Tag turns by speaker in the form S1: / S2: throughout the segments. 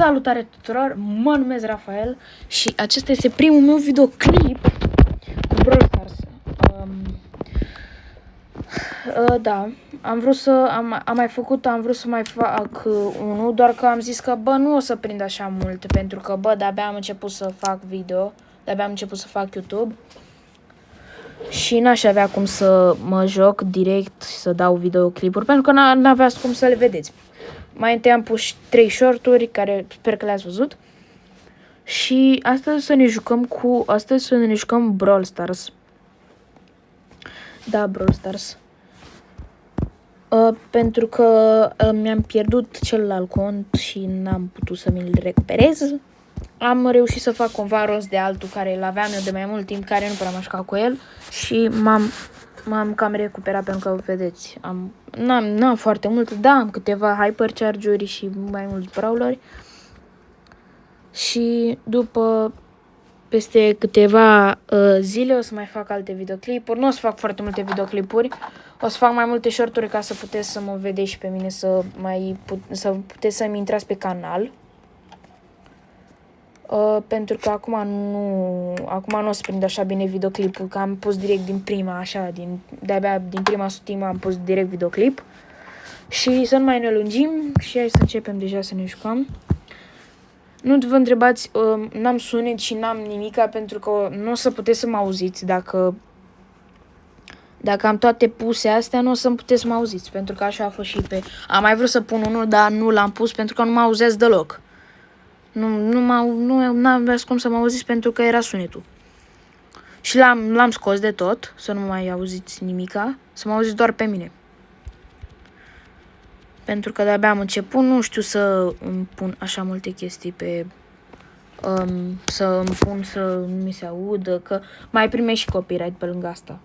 S1: Salutare tuturor, mă numesc Rafael și acesta este primul meu videoclip cu Brawl Stars. Da, am vrut să mai fac unul, doar că am zis că nu o să prind așa mult, pentru că de-abia am început să fac video, de-abia am început să fac YouTube. Și n-aș avea cum să mă joc direct și să dau videoclipuri, pentru că n-aveați cum să le vedeți. Mai întâi am pus 3 shorturi, care sper că le-ați văzut. Și astăzi să ne jucăm Brawl Stars. Da, Brawl Stars. Pentru că mi-am pierdut celălalt cont și n-am putut să mi-l recuperez. Am reușit să fac cumva rost de altul care îl aveam eu de mai mult timp, care nu prea m-am jucat cu el. Și m-am cam recuperat, pentru că, vedeți, n-am foarte mult, da, am câteva hypercharge-uri și mai mulți brawleri. Și după, peste câteva zile, o să mai fac alte videoclipuri. Nu o să fac foarte multe videoclipuri, o să fac mai multe shorturi ca să puteți să mă vedeți și pe mine, să puteți să-mi intrați pe canal. Pentru că acum nu o să prind așa bine videoclipul, că am pus direct din prima, așa, de-abia din prima sutimă am pus direct videoclip. Și să nu mai ne lungim și hai să începem deja să ne jucăm. Nu vă întrebați, n-am sunet și n-am nimica, pentru că nu o să puteți să mă auziți dacă am toate puse astea, nu o să puteți să mă auziți, pentru că așa a fost și am mai vrut să pun unul, dar nu l-am pus pentru că nu mă auzeați deloc. Nu aveați cum să mă auziți pentru că era sunetul. Și l-am scos de tot, să nu mai auziți nimica, să mă auziți doar pe mine. Pentru că de-abia am început, nu știu să îmi pun așa multe chestii pe... să îmi pun să nu mi se audă, că mai primești și copyright pe lângă asta.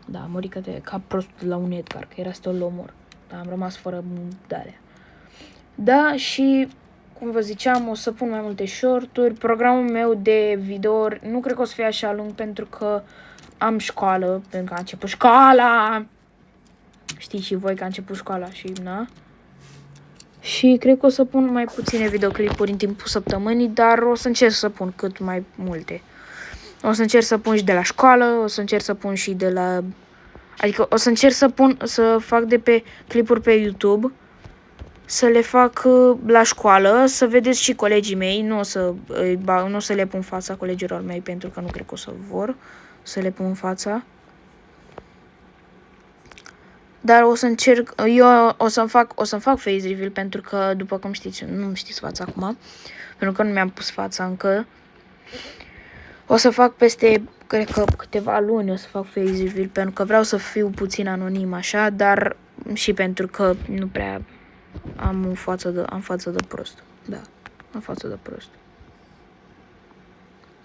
S1: Da, am murit ca prostul la un Edgar, că era să te omor. Dar am rămas fără darea. Da, și... cum vă ziceam, o să pun mai multe shorturi. Programul meu de video nu cred că o să fie așa lung, pentru că am școală, pentru că a început școala. Știți și voi că a început școala și na. Și cred că o să pun mai puține videoclipuri în timpul săptămânii, dar o să încerc să pun cât mai multe. O să încerc să pun și de la școală, o să încerc să pun și de la... adică o să încerc să fac de pe clipuri pe YouTube, să le fac la școală, să vedeți și colegii mei. Nu o să le pun fața colegilor mei, pentru că nu cred că o să vor să le pun fața. Dar o să încerc, eu o să-mi fac face reveal, pentru că, după cum știți, nu știți fața acum, pentru că nu mi-am pus fața încă. O să fac peste, cred că câteva luni, o să fac face reveal, pentru că vreau să fiu puțin anonim așa, dar și pentru că nu prea... am față de prost. Da, am față de prost.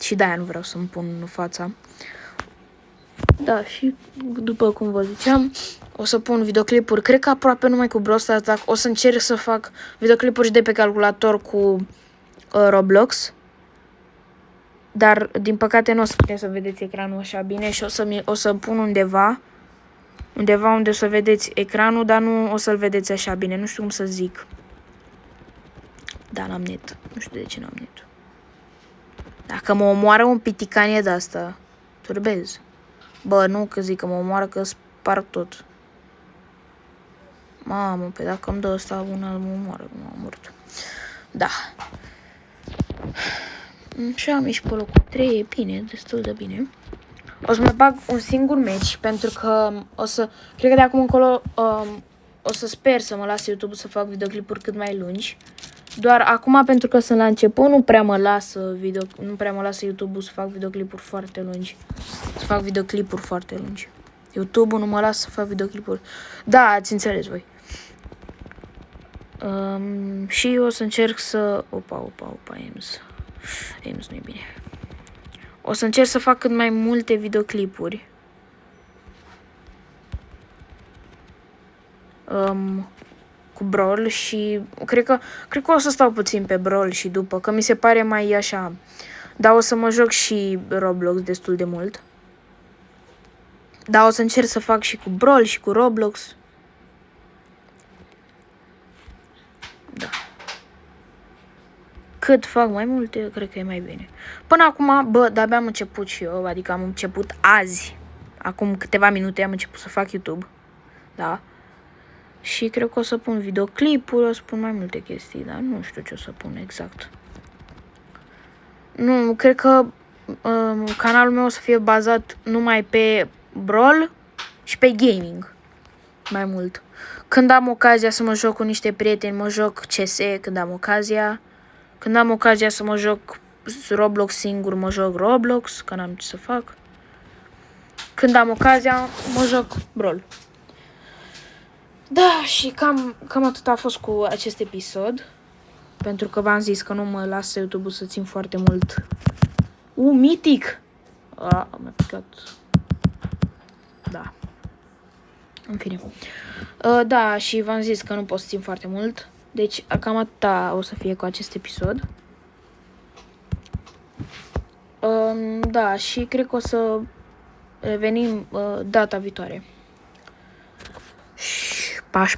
S1: Și de-aia nu vreau să-mi pun fața. Da, și după cum vă ziceam, o să pun videoclipuri, cred că aproape numai cu Brawl Stars, dar o să încerc să fac videoclipuri de pe calculator cu Roblox. Dar, din păcate, nu o să puteți să vedeți ecranul așa bine și o să pun undeva unde o să vedeți ecranul, dar nu o să-l vedeți așa bine. Nu știu cum să zic. Da, n-am net. Nu știu de ce n-am net. Dacă mă omoară un piticanie de-asta, turbez. Bă, nu că zic că mă omoară, că sparg tot. Mamă, pe dacă îmi dă ăsta una, mă omoară, m-a omorât. Da. Și am ieșit pe locul 3, e bine, destul de bine. O să mai bag un singur meci, pentru că cred că de acum încolo o să sper să mă las YouTube să fac videoclipuri cât mai lungi. Doar acum, pentru că sunt la început, nu prea mă lasă YouTube-ul să fac videoclipuri foarte lungi. YouTube-ul nu mă lasă să fac videoclipuri. Da, ați înțeles voi. Și o să încerc să... Opa, Ames nu e bine. O să încerc să fac cât mai multe videoclipuri. Cu Brawl și cred că o să stau puțin pe Brawl și după, că mi se pare mai așa. Dar o să mă joc și Roblox destul de mult. Dar o să încerc să fac și cu Brawl și cu Roblox. Da. cât fac mai multe, cred că e mai bine. Până acum, bă, de-abia am început și eu, adică am început azi. Acum câteva minute am început să fac YouTube. Da. Și cred că o să pun videoclipuri, o să pun mai multe chestii, dar nu știu ce o să pun exact. Nu, cred că canalul meu o să fie bazat numai pe Brawl și pe gaming. Mai mult. Când am ocazia să mă joc cu niște prieteni, mă joc CS când am ocazia. Când am ocazia să mă joc Roblox singur, mă joc Roblox, că n-am ce să fac. Când am ocazia, mă joc Brawl. Da, și cam atât a fost cu acest episod. Pentru că v-am zis că nu mă lasă YouTube-ul să țin foarte mult. Mitic! Mi-a picat. Da. În fine. Da, și v-am zis că nu pot să țin foarte mult. Deci, cam atâta o să fie cu acest episod. Da, și cred că o să revenim data viitoare. Și pași.